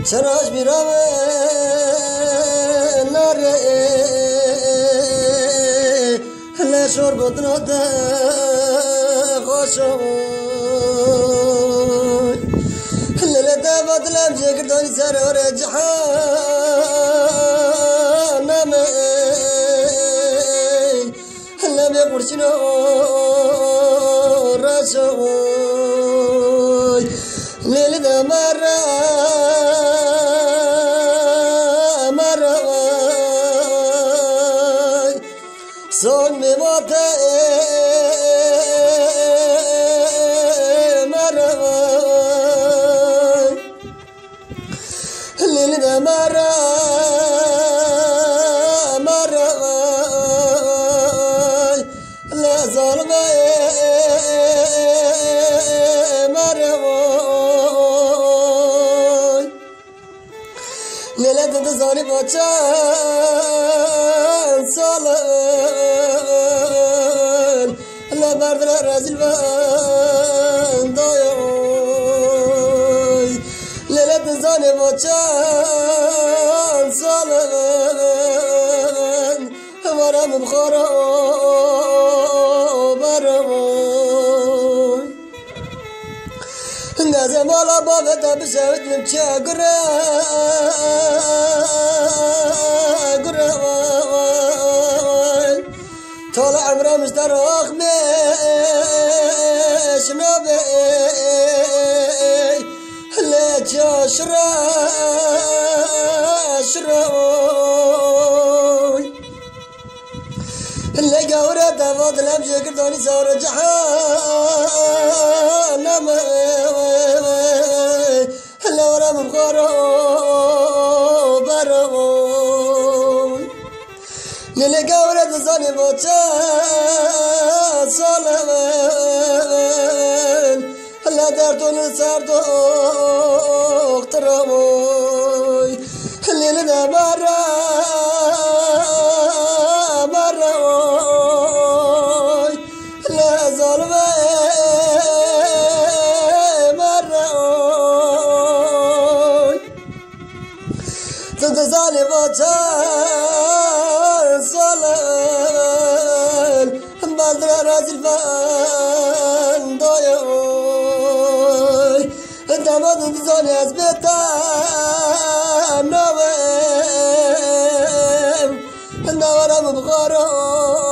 Saraj bir ave nare le sorgodna da khoşoy le de badlam jegdoni saror jahanam le me kurşino rasoy le de mara son me mata maray lili da maray la zalma maray lili da zalim açan salan la bardra razil van doyoy lelet zane boçan salan varam khara baramoy ngaze mala babeta bisavit limchagre طال عمره مشترك مش نبي لا جاشرا شروي اللي قورة تفضل لم شكرتوني صار جحانم اللي ورا مبخرو بروي للي قورة زاني بوچان سالمن لا دردون سردو اختراموي للي دمارا مروي لا ظلمي مروي تدزاني بوچان سالن بادر راجل فان دويوي داماد زوني ازبتا نوم نورم بخارو